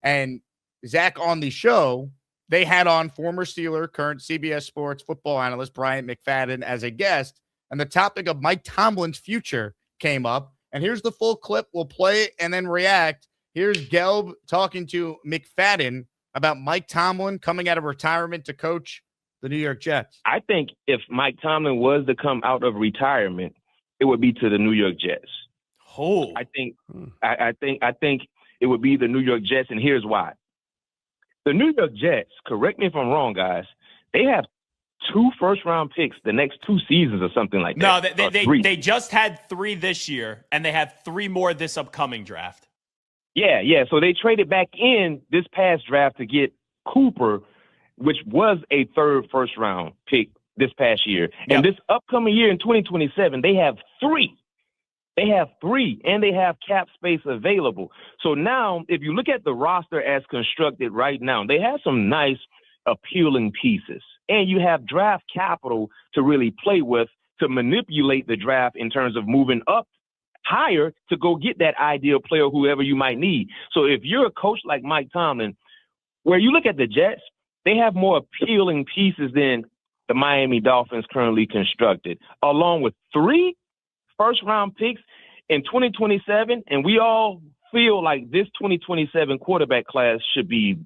And Zach, on the show, they had on former Steeler, current CBS Sports football analyst Bryant McFadden as a guest, and the topic of Mike Tomlin's future came up. And here's the full clip. We'll play it and then react. Here's Gelb talking to McFadden about Mike Tomlin coming out of retirement to coach the New York Jets. I think if Mike Tomlin was to come out of retirement, it would be to the New York Jets. Oh, I think it would be the New York Jets, and here's why. The New York Jets, correct me if I'm wrong, guys, they have 2 first-round picks the next 2 seasons or something like that. No, they just had 3 this year, and they have 3 more this upcoming draft. Yeah. So they traded back in this past draft to get Cooper, which was a 3rd first-round pick this past year. Yep. And this upcoming year in 2027, they have 3. They have 3, and they have cap space available. So now, if you look at the roster as constructed right now, they have some nice, appealing pieces. And you have draft capital to really play with to manipulate the draft in terms of moving up higher to go get that ideal player, whoever you might need. So if you're a coach like Mike Tomlin, where you look at the Jets, they have more appealing pieces than the Miami Dolphins currently constructed, along with 3 first-round picks in 2027, and we all feel like this 2027 quarterback class should be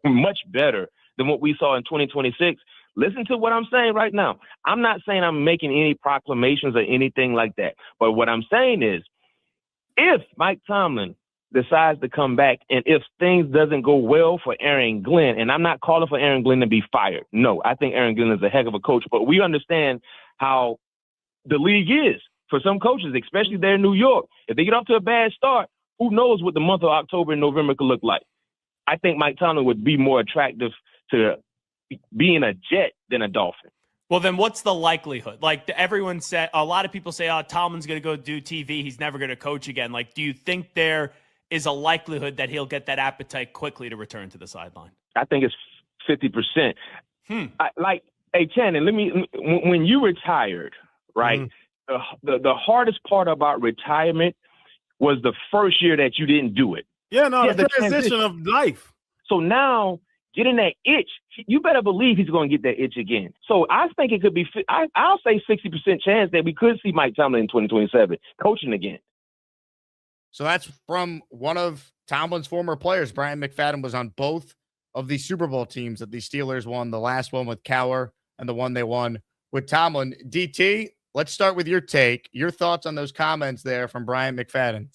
much better than what we saw in 2026. Listen to what I'm saying right now. I'm not saying I'm making any proclamations or anything like that, but what I'm saying is if Mike Tomlin decides to come back and if things doesn't go well for Aaron Glenn, and I'm not calling for Aaron Glenn to be fired. No, I think Aaron Glenn is a heck of a coach, but we understand how the league is. For some coaches, especially there in New York, if they get off to a bad start, who knows what the month of October and November could look like. I think Mike Tomlin would be more attractive to being a Jet than a Dolphin. Well, then what's the likelihood? Like everyone said, a lot of people say, oh, Tomlin's going to go do TV. He's never going to coach again. Like, do you think there is a likelihood that he'll get that appetite quickly to return to the sideline? I think it's 50%. Hey, Shannon, when you retired, right? Mm-hmm. The hardest part about retirement was the first year that you didn't do it. Yeah, no, the transition of life. So now getting that itch, you better believe he's going to get that itch again. So I think it could be, I'll say 60% chance that we could see Mike Tomlin in 2027 coaching again. So that's from one of Tomlin's former players. Bryant McFadden was on both of the Super Bowl teams that the Steelers won, the last one with Cowher and the one they won with Tomlin. DT, let's start with your take, your thoughts on those comments there from Bryant McFadden.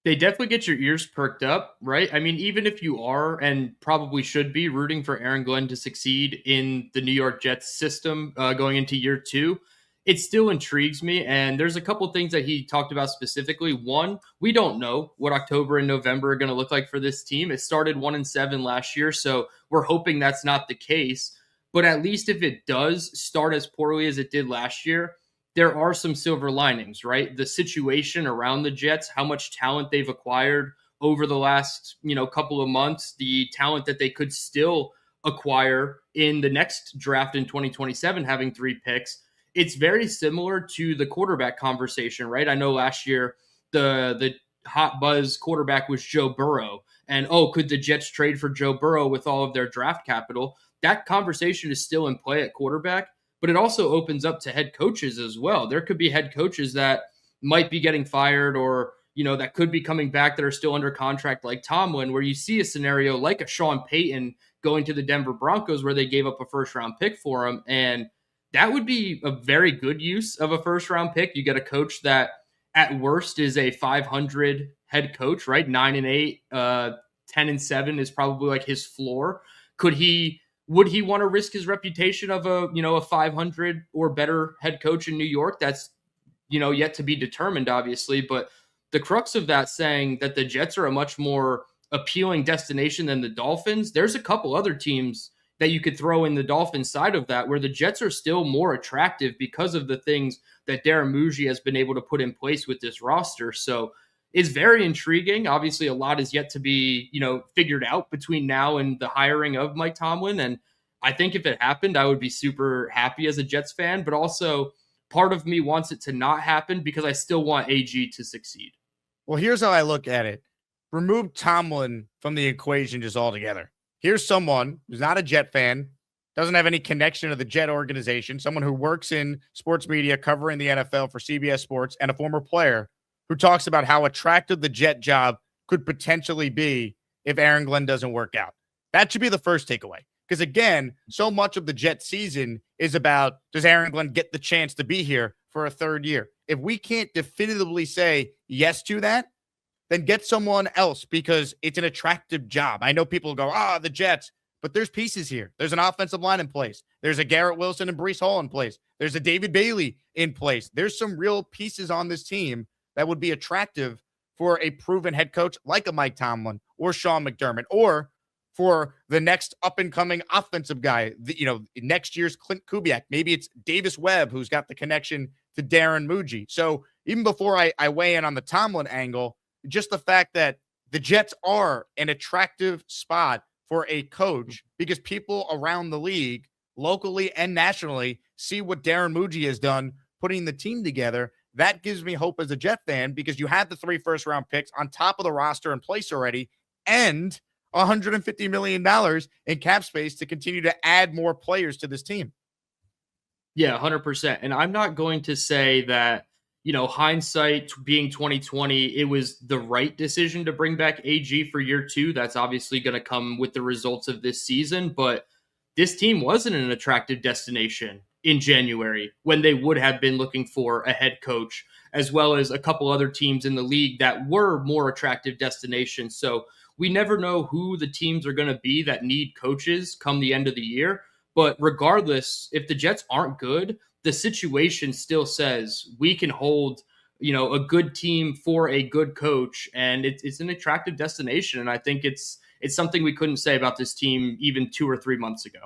They definitely get your ears perked up, right? I mean, even if you are and probably should be rooting for Aaron Glenn to succeed in the New York Jets system going into year 2, it still intrigues me. And there's a couple things that he talked about specifically. One, we don't know what October and November are going to look like for this team. It started 1-7 last year, so we're hoping that's not the case. But at least if it does start as poorly as it did last year, there are some silver linings, right? The situation around the Jets, how much talent they've acquired over the last, couple of months, the talent that they could still acquire in the next draft in 2027, having 3 picks. It's very similar to the quarterback conversation, right? I know last year the hot buzz quarterback was Joe Burrow. And, could the Jets trade for Joe Burrow with all of their draft capital? That conversation is still in play at quarterback, but it also opens up to head coaches as well. There could be head coaches that might be getting fired or, that could be coming back that are still under contract like Tomlin, where you see a scenario like a Sean Payton going to the Denver Broncos where they gave up a first-round pick for him. And that would be a very good use of a first-round pick. You get a coach that at worst is a 500 head coach, right? 9-8, 10-7 is probably like his floor. Would he want to risk his reputation of a 500 or better head coach in New York? That's, yet to be determined, obviously. But the crux of that saying that the Jets are a much more appealing destination than the Dolphins, there's a couple other teams that you could throw in the Dolphins side of that where the Jets are still more attractive because of the things that Darren Muji has been able to put in place with this roster. So it's very intriguing. Obviously, a lot is yet to be, figured out between now and the hiring of Mike Tomlin. And I think if it happened, I would be super happy as a Jets fan. But also, part of me wants it to not happen because I still want AG to succeed. Well, here's how I look at it. remove Tomlin from the equation just altogether. Here's someone who's not a Jet fan, doesn't have any connection to the Jet organization, someone who works in sports media covering the NFL for CBS Sports, and a former player who talks about how attractive the Jet job could potentially be if Aaron Glenn doesn't work out. That should be the first takeaway. Because again, so much of the Jet season is about, does Aaron Glenn get the chance to be here for a third year? If we can't definitively say yes to that, then get someone else because it's an attractive job. I know people go, the Jets, but there's pieces here. There's an offensive line in place. There's a Garrett Wilson and Breece Hall in place. There's a David Bailey in place. There's some real pieces on this team that would be attractive for a proven head coach like a Mike Tomlin or Sean McDermott, or for the next up-and-coming offensive guy, next year's Clint Kubiak. Maybe it's Davis Webb, who's got the connection to Darren Muji. So even before I weigh in on the Tomlin angle, just the fact that the Jets are an attractive spot for a coach because people around the league, locally and nationally, see what Darren Muji has done putting the team together. That gives me hope as a Jet fan because you have the 3 first-round picks on top of the roster in place already and $150 million in cap space to continue to add more players to this team. Yeah, 100%. And I'm not going to say that, hindsight being 2020, it was the right decision to bring back AG for year 2. That's obviously going to come with the results of this season. But this team wasn't an attractive destination in January when they would have been looking for a head coach, as well as a couple other teams in the league that were more attractive destinations. So we never know who the teams are going to be that need coaches come the end of the year. But regardless, if the Jets aren't good, the situation still says we can hold, a good team for a good coach, and it's an attractive destination. And I think it's something we couldn't say about this team even 2 or 3 months ago.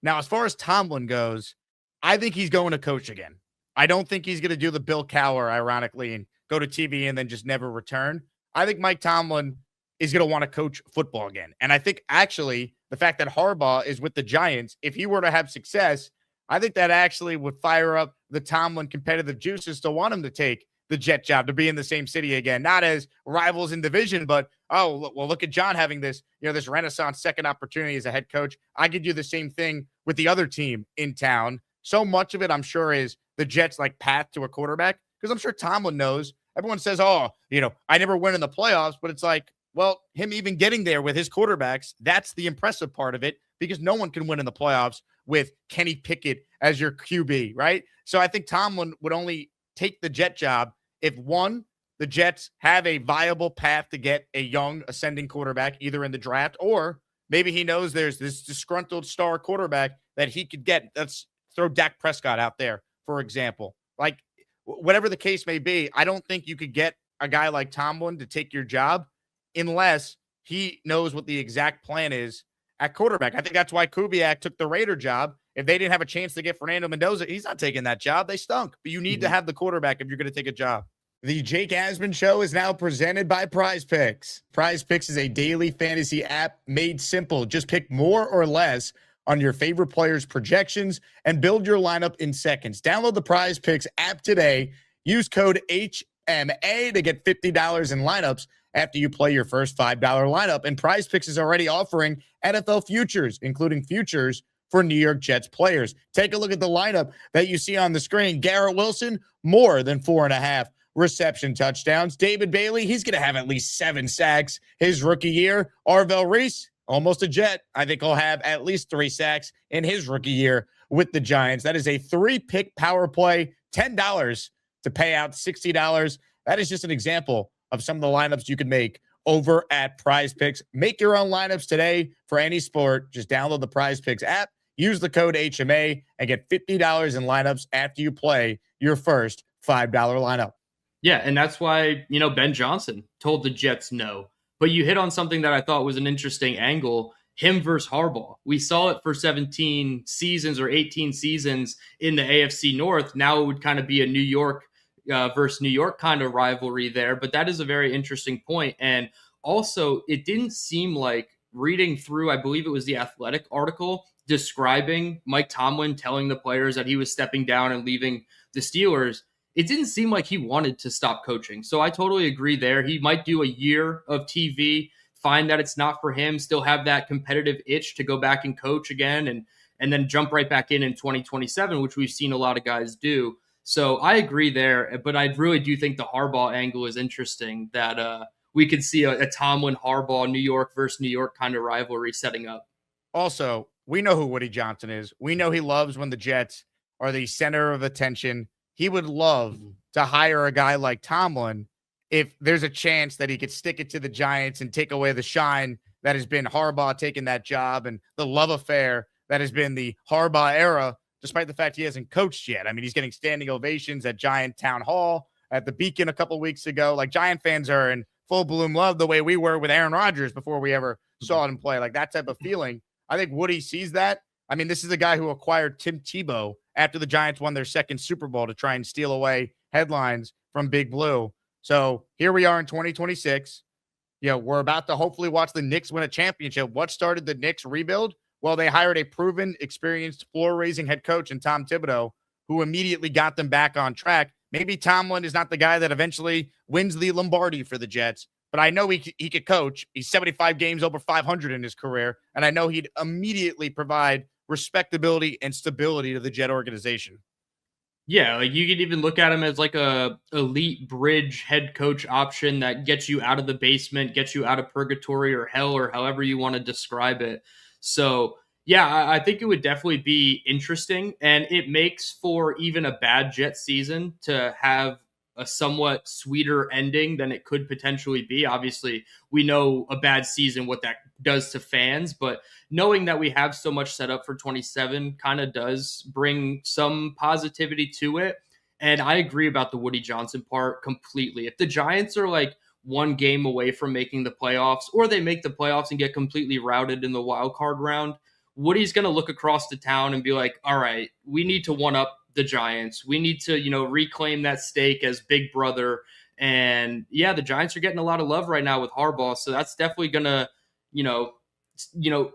Now, as far as Tomlin goes, I think he's going to coach again. I don't think he's going to do the Bill Cowher, ironically, and go to TV and then just never return. I think Mike Tomlin is going to want to coach football again. And I think actually the fact that Harbaugh is with the Giants, if he were to have success, I think that actually would fire up the Tomlin competitive juices to want him to take the Jet job, to be in the same city again, not as rivals in division, but, look at John having this, this renaissance second opportunity as a head coach. I could do the same thing with the other team in town. So much of it, I'm sure, is the Jets' path to a quarterback, because I'm sure Tomlin knows. Everyone says, I never win in the playoffs, but it's like, well, him even getting there with his quarterbacks, that's the impressive part of it, because no one can win in the playoffs with Kenny Pickett as your QB, right? So I think Tomlin would only take the Jet job if, one, the Jets have a viable path to get a young ascending quarterback either in the draft, or maybe he knows there's this disgruntled star quarterback that he could get. Let's throw Dak Prescott out there, for example. Whatever the case may be, I don't think you could get a guy like Tomlin to take your job unless he knows what the exact plan is at quarterback. I think that's why Kubiak took the Raider job. If they didn't have a chance to get Fernando Mendoza, he's not taking that job. They stunk. But you need to have the quarterback if you're going to take a job. The Jake Asman Show is now presented by PrizePicks. PrizePicks is a daily fantasy app made simple. Just pick more or less on your favorite players' projections and build your lineup in seconds. Download the PrizePicks app today. Use code HMA to get $50 in lineups after you play your first $5 lineup. And PrizePicks is already offering NFL futures, including futures for New York Jets players. Take a look at the lineup that you see on the screen. Garrett Wilson, more than 4.5 reception touchdowns. David Bailey, he's going to have at least 7 sacks his rookie year. Arvell Reese, almost a Jet. I think he'll have at least 3 sacks in his rookie year with the Giants. That is a 3-pick power play, $10 to pay out $60. That is just an example of some of the lineups you can make over at PrizePicks. Make your own lineups today for any sport. Just download the PrizePicks app, use the code HMA, and get $50 in lineups after you play your first $5 lineup. Yeah, and that's why, Ben Johnson told the Jets no. But you hit on something that I thought was an interesting angle, him versus Harbaugh. We saw it for 17 seasons or 18 seasons in the AFC North. Now it would kind of be a New York versus New York kind of rivalry there. But that is a very interesting point. And also, it didn't seem like, reading through, I believe it was the Athletic article describing Mike Tomlin telling the players that he was stepping down and leaving the Steelers, it didn't seem like he wanted to stop coaching. So I totally agree there. He might do a year of TV, find that it's not for him, still have that competitive itch to go back and coach again, and then jump right back in 2027, which we've seen a lot of guys do. So I agree there, but I really do think the Harbaugh angle is interesting, that we could see a Tomlin Harbaugh New York versus New York kind of rivalry setting up. Also, we know who Woody Johnson is. We know he loves when the Jets are the center of attention. He would love to hire a guy like Tomlin if there's a chance that he could stick it to the Giants and take away the shine that has been Harbaugh taking that job and the love affair that has been the Harbaugh era, despite the fact he hasn't coached yet. I mean, he's getting standing ovations at Giant Town Hall, at the Beacon a couple weeks ago. Like, Giant fans are in full bloom love the way we were with Aaron Rodgers before we ever saw him play. Like, that type of feeling. I think Woody sees that. I mean, this is a guy who acquired Tim Tebow after the Giants won their second Super Bowl to try and steal away headlines from Big Blue. So here we are in 2026. You know, we're about to hopefully watch the Knicks win a championship. What started the Knicks rebuild? Well, they hired a proven, experienced, floor-raising head coach in Tom Thibodeau, who immediately got them back on track. Maybe Tomlin is not the guy that eventually wins the Lombardi for the Jets, but I know he could coach. He's 75 games over 500 in his career, and I know he'd immediately provide respectability and stability to the Jet organization. Yeah, like you could even look at him as like a elite bridge head coach option that gets you out of the basement, gets you out of purgatory or hell, or however you want to describe it. So yeah, I think it would definitely be interesting, and it makes for even a bad Jets season to have a somewhat sweeter ending than it could potentially be. Obviously, we know a bad season, what that does to fans, but knowing that we have so much set up for 27 kind of does bring some positivity to it. And I agree about the Woody Johnson part completely. If the Giants are like one game away from making the playoffs, or they make the playoffs and get completely routed in the wild card round, Woody's going to look across the town and be like, all right, we need to one up the Giants. We need to, reclaim that stake as big brother. And yeah, the Giants are getting a lot of love right now with Harbaugh. So that's definitely going to,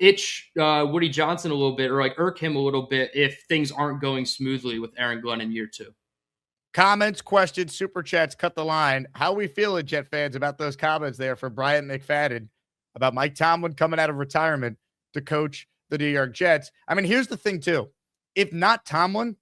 itch Woody Johnson a little bit, or like irk him a little bit if things aren't going smoothly with Aaron Glenn in year 2. Comments, questions, super chats, cut the line. How we feeling, Jet fans, about those comments there from Bryant McFadden about Mike Tomlin coming out of retirement to coach the New York Jets? I mean, here's the thing too. If not Tomlin,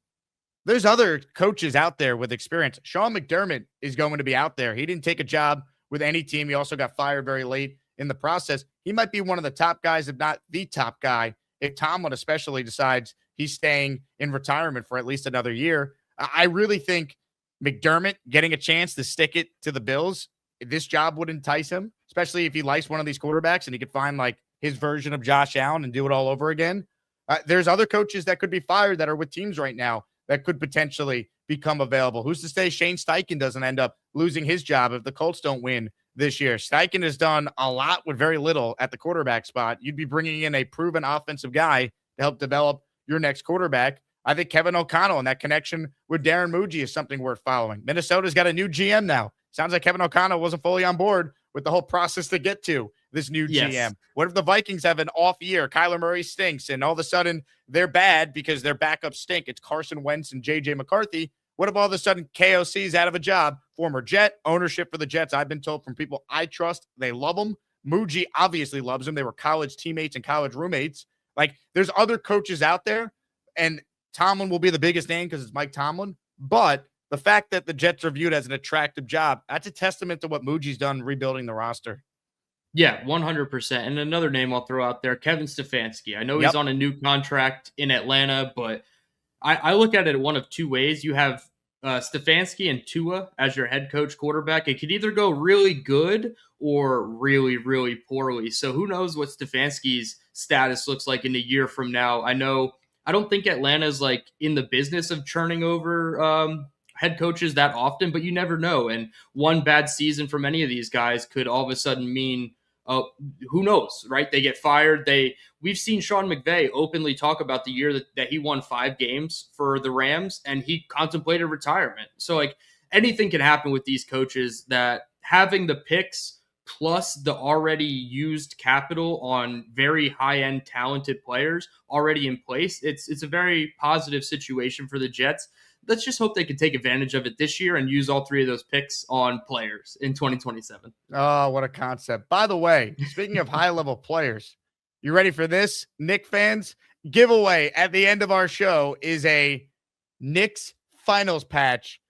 there's other coaches out there with experience. Sean McDermott is going to be out there. He didn't take a job with any team. He also got fired very late in the process. He might be one of the top guys, if not the top guy, if Tomlin especially decides he's staying in retirement for at least another year. I really think McDermott getting a chance to stick it to the Bills, this job would entice him, especially if he likes one of these quarterbacks and he could find like his version of Josh Allen and do it all over again. There's other coaches that could be fired that are with teams right now that could potentially become available. Who's to say Shane Steichen doesn't end up losing his job if the Colts don't win this year? Steichen has done a lot with very little at the quarterback spot. You'd be bringing in a proven offensive guy to help develop your next quarterback. I think Kevin O'Connell and that connection with Darren Muji is something worth following. Minnesota's got a new GM now. Sounds like Kevin O'Connell wasn't fully on board with the whole process to get to this new GM. What if the Vikings have an off year? Kyler Murray stinks, and all of a sudden they're bad because their backups stink. It's Carson Wentz and J.J. McCarthy. What if all of a sudden KOC is out of a job? Former Jet, ownership for the Jets, I've been told from people I trust, they love him. Muji obviously loves him. They were college teammates and college roommates. Like, there's other coaches out there, and Tomlin will be the biggest name because it's Mike Tomlin. But the fact that the Jets are viewed as an attractive job, that's a testament to what Muji's done rebuilding the roster. Yeah, 100%. And another name I'll throw out there, Kevin Stefanski. I know he's on a new contract in Atlanta, but I look at it one of two ways. You have Stefanski and Tua as your head coach quarterback. It could either go really good or really, really poorly. So who knows what Stefanski's status looks like in a year from now. I don't think Atlanta's like in the business of churning over head coaches that often, but you never know. And one bad season from any of these guys could all of a sudden mean, who knows, right? They get fired. We've seen Sean McVay openly talk about the year that he won 5 games for the Rams and he contemplated retirement. So like anything can happen with these coaches, that having the picks plus the already used capital on very high-end talented players already in place, it's a very positive situation for the Jets let's just hope they can take advantage of it this year and use all 3 of those picks on players in 2027. Oh, what a concept. By the way, speaking of high-level players, you ready for this, Knicks fans? Giveaway at the end of our show is a Knicks finals patch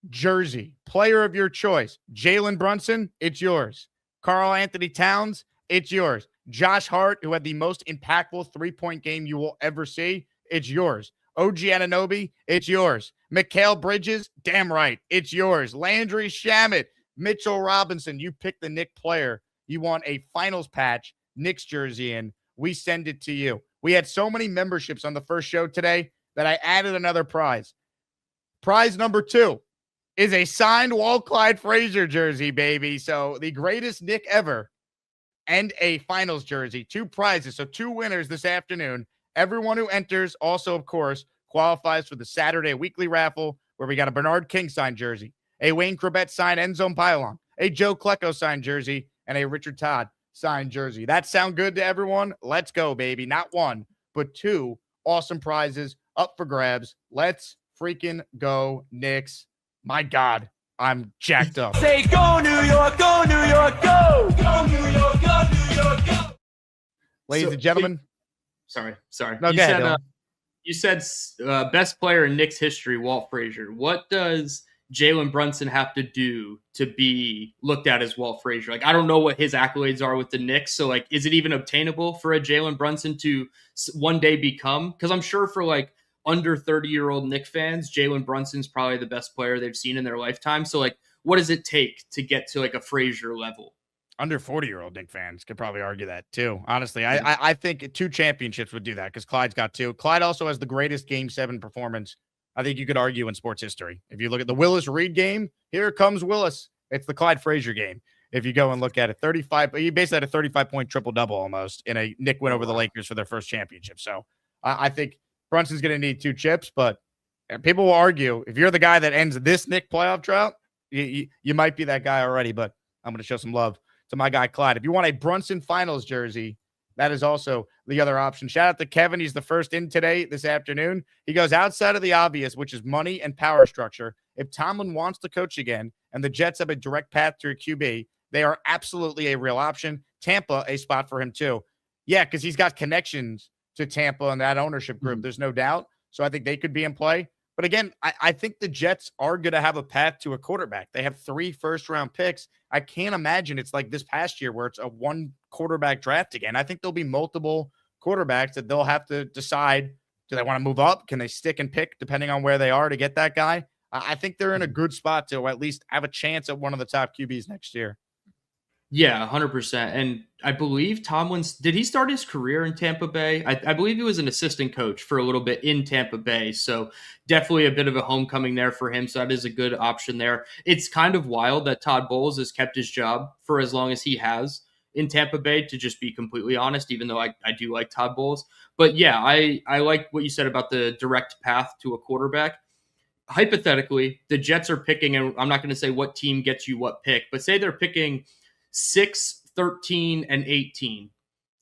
jersey. Player of your choice. Jalen Brunson, it's yours. Karl Anthony Towns, it's yours. Josh Hart, who had the most impactful 3-point game you will ever see, it's yours. OG Anunoby, it's yours. Mikal Bridges, damn right, it's yours. Landry Shamet, Mitchell Robinson, you pick the Knicks player. You want a finals patch, Knicks jersey in. We send it to you. We had so many memberships on the first show today that I added another prize. Prize number 2 is a signed Walt Clyde Frazier jersey, baby. So the greatest Knick ever and a finals jersey. 2 prizes. So 2 winners this afternoon. Everyone who enters also, of course, qualifies for the Saturday weekly raffle where we got a Bernard King signed jersey, a Wayne Corbett signed end zone pylon, a Joe Klecko signed jersey, and a Richard Todd signed jersey. That sound good to everyone? Let's go, baby. Not 1, but 2 awesome prizes up for grabs. Let's freaking go, Knicks. My God, I'm jacked up. Say go New York, go New York, go! Go New York, go New York, go! Ladies and gentlemen. Sorry. No, You said best player in Knicks history, Walt Frazier. What does Jalen Brunson have to do to be looked at as Walt Frazier? Like, I don't know what his accolades are with the Knicks. So, like, is it even obtainable for a Jalen Brunson to one day become? Because I'm sure for, like, under 30-year-old Knicks fans, Jalen Brunson's probably the best player they've seen in their lifetime. So, like, what does it take to get to, like, a Frazier level? Under 40-year-old Knicks fans could probably argue that too. Honestly, I think 2 championships would do that because Clyde's got 2. Clyde also has the greatest Game 7 performance, I think you could argue, in sports history. If you look at the Willis Reed game, here comes Willis. It's the Clyde Frazier game. If you go and look at it, 35, he basically had a 35-point triple-double almost in a Knicks win over the Lakers for their first championship. So I think Brunson's going to need 2 chips, but people will argue if you're the guy that ends this Knicks playoff drought, you might be that guy already, but I'm going to show some love to my guy Clyde. If you want a Brunson finals jersey, that is also the other option. Shout out to Kevin. He's the first in today, this afternoon. He goes outside of the obvious, which is money and power structure. If Tomlin wants to coach again and the Jets have a direct path to a QB, they are absolutely a real option. Tampa, a spot for him too. Yeah, because he's got connections to Tampa and that ownership group. There's no doubt. So I think they could be in play. But again, I think the Jets are going to have a path to a quarterback. They have 3 first-round picks. I can't imagine it's like this past year where it's a 1 quarterback draft again. I think there'll be multiple quarterbacks that they'll have to decide, do they want to move up? Can they stick and pick depending on where they are to get that guy? I think they're in a good spot to at least have a chance at one of the top QBs next year. Yeah, 100%. And I believe did he start his career in Tampa Bay? I believe he was an assistant coach for a little bit in Tampa Bay. So definitely a bit of a homecoming there for him. So that is a good option there. It's kind of wild that Todd Bowles has kept his job for as long as he has in Tampa Bay, to just be completely honest, even though I do like Todd Bowles. But yeah, I like what you said about the direct path to a quarterback. Hypothetically, the Jets are picking, and I'm not going to say what team gets you what pick, but say they're picking 6, 13, and 18.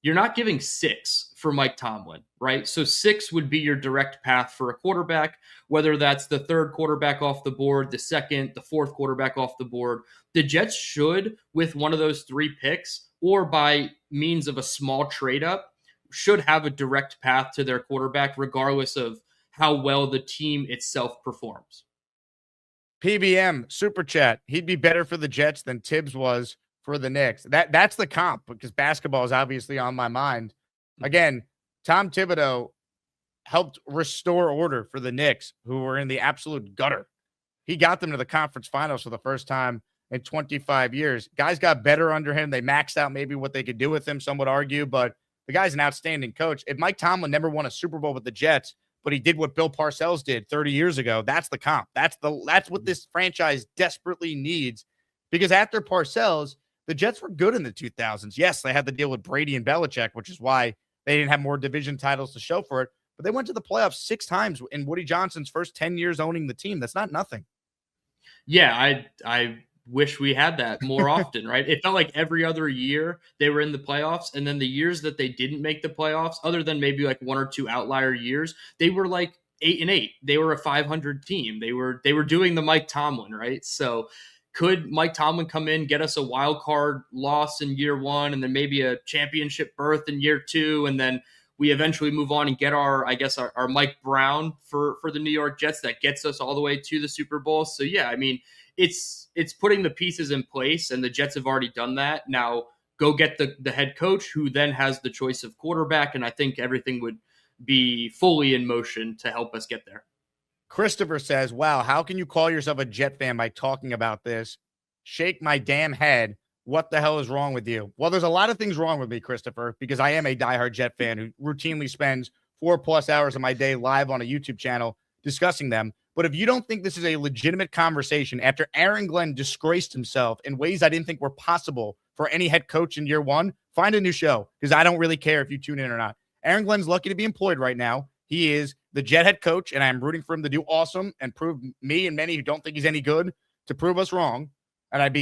You're not giving 6 for Mike Tomlin, right? So 6 would be your direct path for a quarterback, whether that's the 3rd quarterback off the board, the 2nd, the 4th quarterback off the board. The Jets should, with one of those 3 picks, or by means of a small trade up, should have a direct path to their quarterback, regardless of how well the team itself performs. PBM, Super Chat, he'd be better for the Jets than Tibbs was for the Knicks. That's the comp, because basketball is obviously on my mind. Again, Tom Thibodeau helped restore order for the Knicks, who were in the absolute gutter. He got them to the conference finals for the first time in 25 years. Guys got better under him. They maxed out maybe what they could do with him, some would argue, but the guy's an outstanding coach. If Mike Tomlin never won a Super Bowl with the Jets, but he did what Bill Parcells did 30 years ago, that's the comp. That's what this franchise desperately needs, because after Parcells, the Jets were good in the 2000s. Yes, they had the deal with Brady and Belichick, which is why they didn't have more division titles to show for it. But they went to the playoffs 6 times in Woody Johnson's first 10 years owning the team. That's not nothing. Yeah, I wish we had that more often, right? It felt like every other year they were in the playoffs. And then the years that they didn't make the playoffs, other than maybe like 1 or 2 outlier years, they were like 8-8. They were a 500 team. They were doing the Mike Tomlin, right? So could Mike Tomlin come in, get us a wild card loss in year 1, and then maybe a championship berth in year 2, and then we eventually move on and get our Mike Brown for the New York Jets that gets us all the way to the Super Bowl. So yeah, I mean, it's putting the pieces in place, and the Jets have already done that. Now go get the head coach, who then has the choice of quarterback, and I think everything would be fully in motion to help us get there. Christopher says, wow, how can you call yourself a Jet fan by talking about this? Shake my damn head. What the hell is wrong with you? Well, there's a lot of things wrong with me, Christopher, because I am a diehard Jet fan who routinely spends 4+ hours of my day live on a YouTube channel discussing them. But if you don't think this is a legitimate conversation after Aaron Glenn disgraced himself in ways I didn't think were possible for any head coach in year 1, find a new show, because I don't really care if you tune in or not. Aaron Glenn's lucky to be employed right now. He is the Jet head coach, and I'm rooting for him to do awesome and prove me and many who don't think he's any good to prove us wrong. And I'd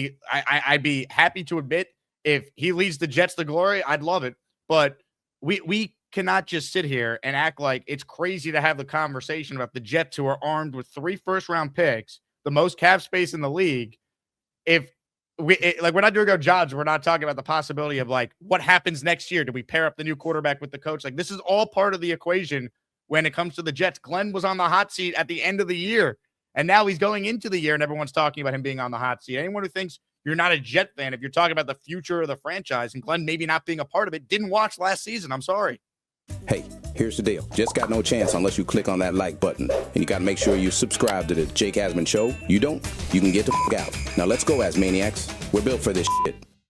be happy to admit if he leads the Jets to glory, I'd love it. But we cannot just sit here and act like it's crazy to have the conversation about the Jets, who are armed with 3 first-round picks, the most cap space in the league. If we're not doing our jobs, we're not talking about the possibility of like what happens next year. Do we pair up the new quarterback with the coach? Like, this is all part of the equation when it comes to the Jets. Glenn was on the hot seat at the end of the year, and now he's going into the year, and everyone's talking about him being on the hot seat. Anyone who thinks you're not a Jet fan, if you're talking about the future of the franchise and Glenn maybe not being a part of it, didn't watch last season. I'm sorry. Hey, here's the deal. Just got no chance unless you click on that like button. And you got to make sure you subscribe to the Jake Asman Show. You don't, you can get the f*** out. Now let's go, Asmaniacs. We're built for this shit.